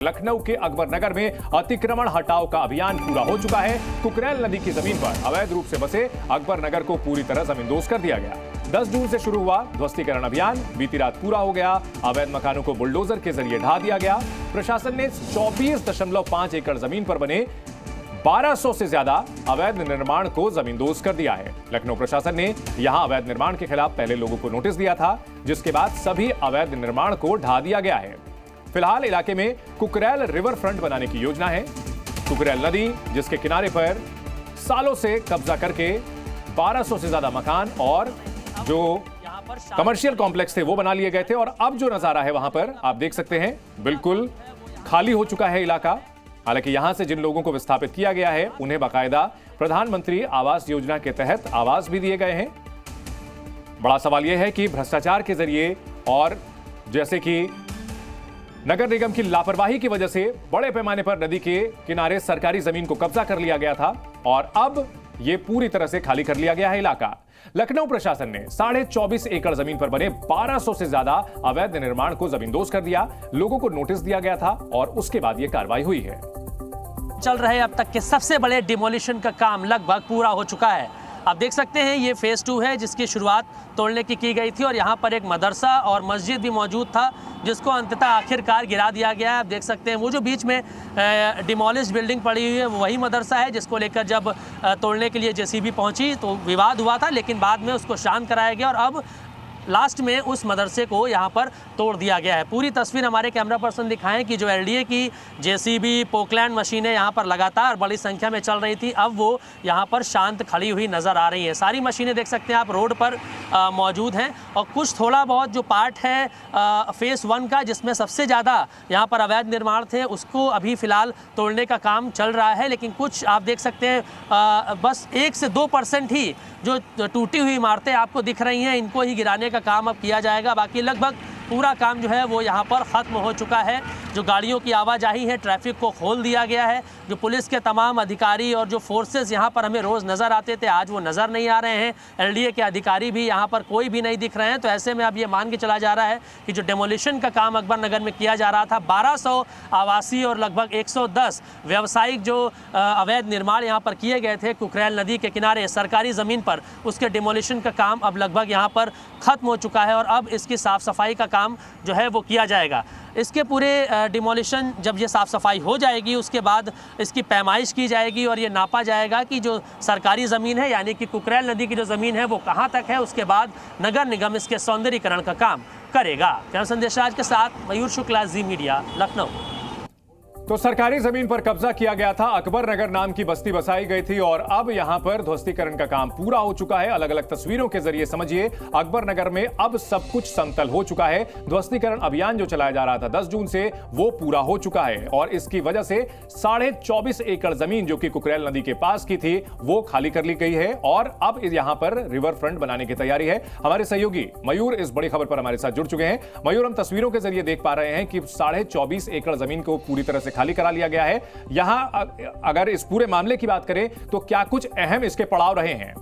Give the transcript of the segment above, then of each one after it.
लखनऊ के अकबर नगर में अतिक्रमण हटाओ का अभियान पूरा हो चुका है। कुकरेल नदी की जमीन पर अवैध रूप से बसे अकबर नगर को पूरी तरह जमींदोज कर दिया गया। 10 जून से शुरू हुआ ध्वस्तीकरण अभियान बीती रात पूरा हो गया। अवैध मकानों को बुलडोजर के जरिए ढा दिया गया। प्रशासन ने 24.5 एकड़ जमीन पर बने 1200 से ज्यादा अवैध निर्माण को जमींदोज कर दिया है। लखनऊ प्रशासन ने यहां अवैध निर्माण के खिलाफ पहले लोगों को नोटिस दिया था, जिसके बाद सभी अवैध निर्माण को ढा दिया गया है। फिलहाल इलाके में कुकरेल रिवर फ्रंट बनाने की योजना है। कुकरेल नदी जिसके किनारे पर सालों से कब्जा करके 1200 से ज्यादा मकान और जो कमर्शियल कॉम्प्लेक्स थे वो बना लिए गए थे, और अब जो नजारा है वहां पर आप देख सकते हैं बिल्कुल खाली हो चुका है इलाका। हालांकि यहां से जिन लोगों को विस्थापित किया गया है उन्हें बाकायदा प्रधानमंत्री आवास योजना के तहत आवास भी दिए गए हैं। बड़ा सवाल यह है कि भ्रष्टाचार के जरिए और जैसे कि नगर निगम की लापरवाही की वजह से बड़े पैमाने पर नदी के किनारे सरकारी जमीन को कब्जा कर लिया गया था और अब यह पूरी तरह से खाली कर लिया गया है इलाका। लखनऊ प्रशासन ने 24.5 एकड़ जमीन पर बने 1200 से ज्यादा अवैध निर्माण को जमींदोज कर दिया। लोगों को नोटिस दिया गया था और उसके बाद यह कार्रवाई हुई है। चल रहे अब तक के सबसे बड़े डिमोलिशन का काम लगभग पूरा हो चुका है। आप देख सकते हैं ये फेज 2 है जिसकी शुरुआत तोड़ने की गई थी और यहाँ पर एक मदरसा और मस्जिद भी मौजूद था जिसको अंततः आखिरकार गिरा दिया गया है। आप देख सकते हैं वो जो बीच में डिमोलिश बिल्डिंग पड़ी हुई है वही मदरसा है जिसको लेकर जब तोड़ने के लिए जेसीबी पहुंची तो विवाद हुआ था, लेकिन बाद में उसको शांत कराया गया और अब लास्ट में उस मदरसे को यहाँ पर तोड़ दिया गया है। पूरी तस्वीर हमारे कैमरा पर्सन दिखाएं कि जो एलडीए की जेसीबी पोकलैंड मशीनें यहाँ पर लगातार बड़ी संख्या में चल रही थी, अब वो यहाँ पर शांत खड़ी हुई नज़र आ रही है। सारी मशीनें देख सकते हैं आप रोड पर मौजूद हैं और कुछ थोड़ा बहुत जो पार्ट है फेज़ 1 का जिसमें सबसे ज़्यादा यहाँ पर अवैध निर्माण थे उसको अभी फ़िलहाल तोड़ने का काम चल रहा है, लेकिन कुछ आप देख सकते हैं बस 1 से 2% ही जो टूटी हुई इमारतें आपको दिख रही हैं इनको ही गिराने का काम अब किया जाएगा। बाकी लगभग पूरा काम जो है वो यहाँ पर ख़त्म हो चुका है। जो गाड़ियों की आवाजाही है ट्रैफिक को खोल दिया गया है। जो पुलिस के तमाम अधिकारी और जो फोर्सेस यहाँ पर हमें रोज़ नज़र आते थे आज वो नज़र नहीं आ रहे हैं। एलडीए के अधिकारी भी यहाँ पर कोई भी नहीं दिख रहे हैं। तो ऐसे में अब ये मान के चला जा रहा है कि जो डेमोलिशन का काम अकबर नगर में किया जा रहा था 1200 आवासीय और लगभग 110 व्यावसायिक जो अवैध निर्माण यहाँ पर किए गए थे कुकरेल नदी के किनारे सरकारी ज़मीन पर, उसके डिमोलिशन का काम अब लगभग यहाँ पर ख़त्म हो चुका है और अब इसकी साफ़ सफाई का काम जो है वो किया जाएगा। इसके पूरे डिमोलिशन जब ये साफ़ सफाई हो जाएगी उसके बाद इसकी पैमाइश की जाएगी और ये नापा जाएगा कि जो सरकारी ज़मीन है यानी कि कुकरेल नदी की जो ज़मीन है वो कहाँ तक है। उसके बाद नगर निगम इसके सौंदर्यीकरण का काम करेगा। कैमरा संदेश राज के साथ मयूर शुक्ला, जी मीडिया, लखनऊ। तो सरकारी जमीन पर कब्जा किया गया था, अकबर नगर नाम की बस्ती बसाई गई थी और अब यहां पर ध्वस्तीकरण का काम पूरा हो चुका है। अलग अलग तस्वीरों के जरिए समझिए अकबर नगर में अब सब कुछ समतल हो चुका है। ध्वस्तीकरण अभियान जो चलाया जा रहा था 10 जून से वो पूरा हो चुका है और इसकी वजह से 24.5 एकड़ जमीन जो कि कुकरेल नदी के पास की थी वो खाली कर ली गई है और अब यहां पर रिवर फ्रंट बनाने की तैयारी है। हमारे सहयोगी मयूर इस बड़ी खबर पर हमारे साथ जुड़ चुके हैं। मयूर, हम तस्वीरों के जरिए देख पा रहे हैं कि 24.5 एकड़ जमीन को पूरी तरह से खाली करा लिया गया है। यहां अगर इस पूरे मामले की बात करें तो क्या कुछ अहम इसके पड़ाव रहे हैं?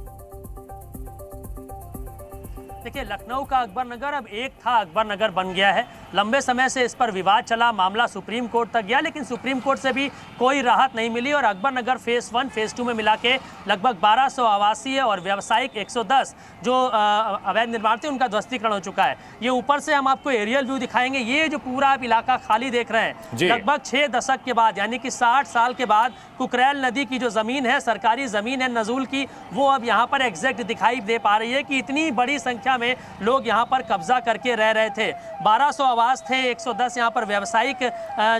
देखिए, लखनऊ का अकबर नगर अब एक था अकबर नगर बन गया है। लंबे समय से इस पर विवाद चला, मामला सुप्रीम कोर्ट तक गया, लेकिन सुप्रीम कोर्ट से भी कोई राहत नहीं मिली और अकबर नगर फेज़ 1 फेज़ 2 में मिला के लगभग 1200 आवासीय और व्यावसायिक 110 जो अवैध निर्माण थे उनका ध्वस्तीकरण हो चुका है। ये ऊपर से हम आपको एरियल व्यू दिखाएंगे। ये जो पूरा आप इलाका खाली देख रहे हैं लगभग 6 दशक के बाद यानी कि 60 साल के बाद कुकरेल नदी की जो ज़मीन है, सरकारी ज़मीन है नज़ूल की, वो अब यहाँ पर एग्जैक्ट दिखाई दे पा रही है कि इतनी बड़ी संख्या में लोग यहाँ पर कब्जा करके रह रहे थे। 1200 आवास थे, 110 यहाँ पर व्यावसायिक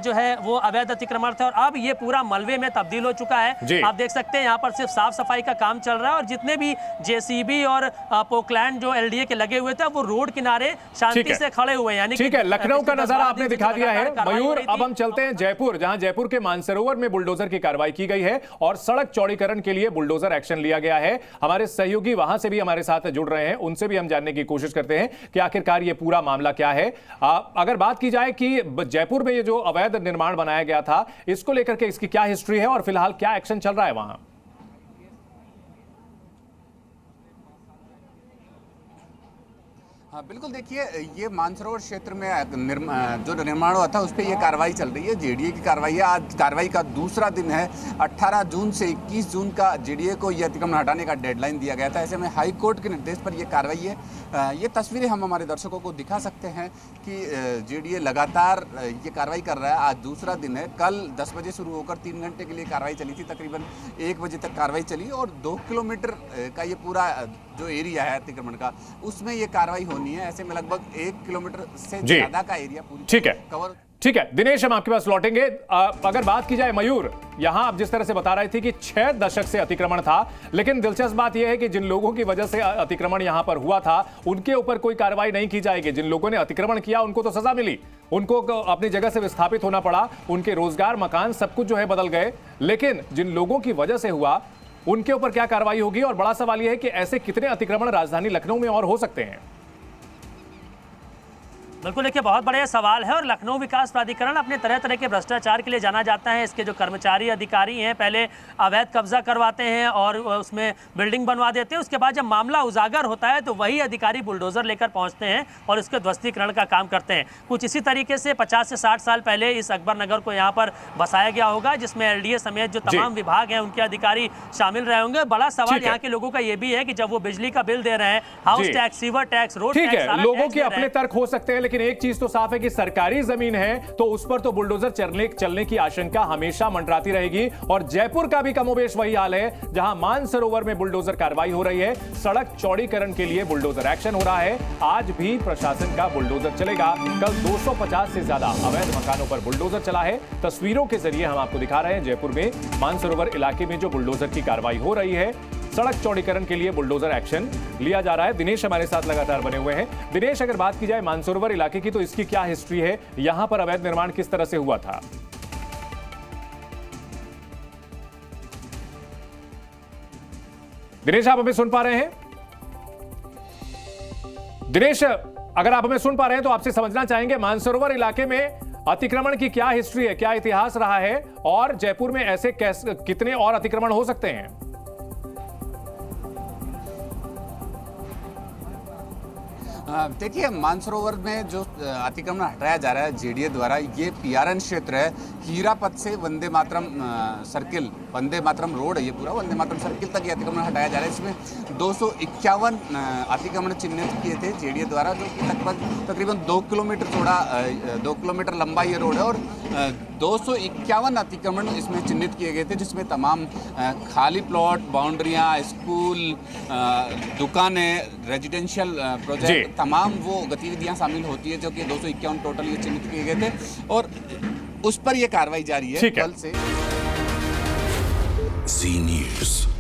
जो है वो अवैध अतिक्रमण थे और अब ये पूरा मलबे में तब्दील हो चुका है। आप देख सकते हैं यहाँ पर सिर्फ साफ सफाई का काम चल रहा है और जितने भी जेसीबी और पोकलैंड जो एलडीए के लगे हुए थे वो रोड किनारे शांति से खड़े हुए हैं। ठीक है, लखनऊ का नजारा आपने दिखा दिया है। मयूर, अब हम चलते हैं जयपुर, जहां जयपुर के मानसरोवर में बुलडोजर की कार्रवाई की गई है और सड़क चौड़ीकरण के लिए बुलडोजर एक्शन लिया गया है। हमारे सहयोगी वहां से भी हमारे साथ जुड़ रहे हैं, उनसे भी हम जानने की कोशिश करते हैं कि आखिरकार ये पूरा मामला क्या है। अगर बात की जाए कि जयपुर में ये जो अवैध निर्माण बनाया गया था इसको लेकर के इसकी क्या हिस्ट्री है और फिलहाल क्या एक्शन चल रहा है वहां? हाँ बिल्कुल, देखिए ये मानसरोवर क्षेत्र में जो निर्माण हुआ था उस पर ये कार्रवाई चल रही है। जेडीए की कार्रवाई है, आज कार्रवाई का दूसरा दिन है। 18 जून से 21 जून का जेडीए को ये अतिक्रमण हटाने का डेडलाइन दिया गया था। ऐसे में हाई कोर्ट के निर्देश पर ये कार्रवाई है। ये तस्वीरें हम हमारे दर्शकों को दिखा सकते हैं कि जेडीए लगातार ये कार्रवाई कर रहा है। आज दूसरा दिन है। कल 10 बजे शुरू होकर 3 घंटे के लिए कार्रवाई चली थी, तकरीबन 1 बजे तक कार्रवाई चली और 2 किलोमीटर का ये पूरा जो एरिया है अतिक्रमण का, उसमें ये कार्रवाई होनी है। ऐसे में लगभग 1 किलोमीटर से ज्यादा का एरिया पूरी ठीक है कवर। ठीक है दिनेश, हम आपके पास लौटेंगे। अगर बात की जाए मयूर, यहां आप जिस तरह से बता रही थी कि 6 दशक से अतिक्रमण था, लेकिन दिलचस्प बात यह है कि जिन लोगों की वजह से अतिक्रमण यहां पर हुआ था उनके ऊपर कोई कार्रवाई नहीं की जाएगी। जिन लोगों ने अतिक्रमण किया उनको तो सजा मिली, उनको अपनी जगह से विस्थापित होना पड़ा, उनके रोजगार, मकान सब कुछ जो है बदल गए। लेकिन जिन लोगों की वजह से हुआ उनके ऊपर क्या कार्रवाई होगी? और बड़ा सवाल यह है कि ऐसे कितने अतिक्रमण राजधानी लखनऊ में और हो सकते हैं? बिल्कुल, देखिए बहुत बड़ा सवाल है और लखनऊ विकास प्राधिकरण अपने तरह तरह के भ्रष्टाचार के लिए जाना जाता है। इसके जो कर्मचारी अधिकारी हैं पहले अवैध कब्जा करवाते हैं और उसमें बिल्डिंग बनवा देते हैं। उसके बाद जब मामला उजागर होता है तो वही अधिकारी बुलडोजर लेकर पहुंचते हैं और उसके ध्वस्तीकरण का काम करते हैं। कुछ इसी तरीके से 50 से 60 साल पहले इस अकबर नगर को यहाँ पर बसाया गया होगा, जिसमें एलडीए समेत जो तमाम विभाग हैं उनके अधिकारी शामिल रहे होंगे। बड़ा सवाल यहाँ के लोगों का ये भी है कि जब वो बिजली का बिल दे रहे हैं, house tax, sewer tax, road tax, ठीक है, लोगों के अपने तर्क हो सकते हैं, लेकिन एक चीज तो साफ है कि सरकारी जमीन है तो उस पर तो बुलडोजर चलने की आशंका हमेशा मंडराती रहेगी। और जयपुर का भी कमोबेश वही हाल है, जहां मानसरोवर में बुलडोजर कार्रवाई हो रही है, सड़क चौड़ीकरण के लिए बुलडोजर एक्शन हो रहा है। आज भी प्रशासन का बुलडोजर चलेगा। कल 250 से ज्यादा अवैध मकानों पर बुलडोजर चला है। तस्वीरों के जरिए हम आपको दिखा रहे हैं जयपुर में मानसरोवर इलाके में जो बुलडोजर की कार्रवाई हो रही है, सड़क चौड़ीकरण के लिए बुलडोजर एक्शन लिया जा रहा है। दिनेश हमारे साथ लगातार बने हुए हैं। दिनेश, अगर बात की जाए मानसरोवर इलाके की तो इसकी क्या हिस्ट्री है? यहां पर अवैध निर्माण किस तरह से हुआ था? दिनेश, आप हमें सुन पा रहे हैं? दिनेश, अगर आप हमें सुन पा रहे हैं तो आपसे समझना चाहेंगे मानसरोवर इलाके में अतिक्रमण की क्या हिस्ट्री है, क्या इतिहास रहा है और जयपुर में ऐसे कितने और अतिक्रमण हो सकते हैं? देखिए, मानसरोवर में जो अतिक्रमण हटाया जा रहा है जेडीए द्वारा, ये पीआरएन क्षेत्र है। हीरापथ से वंदे मातरम सर्किल, वंदे मातरम रोड है ये पूरा, वंदे मातरम सर्किल तक ये अतिक्रमण हटाया जा रहा है। इसमें 251 अतिक्रमण चिन्हित किए थे जेडीए द्वारा, जो कि तकरीबन 2 किलोमीटर चौड़ा, 2 किलोमीटर लंबा ये रोड है और 251 अतिक्रमण इसमें चिन्हित किए गए थे, जिसमें तमाम खाली प्लॉट, बाउंड्रियाँ, स्कूल, दुकानें, रेजिडेंशियल प्रोजेक्ट, तमाम वो गतिविधियां शामिल होती है, जो कि 251 टोटल ये चिन्हित किए गए थे और उस पर ये कार्रवाई जारी है कल से। जी न्यूज़।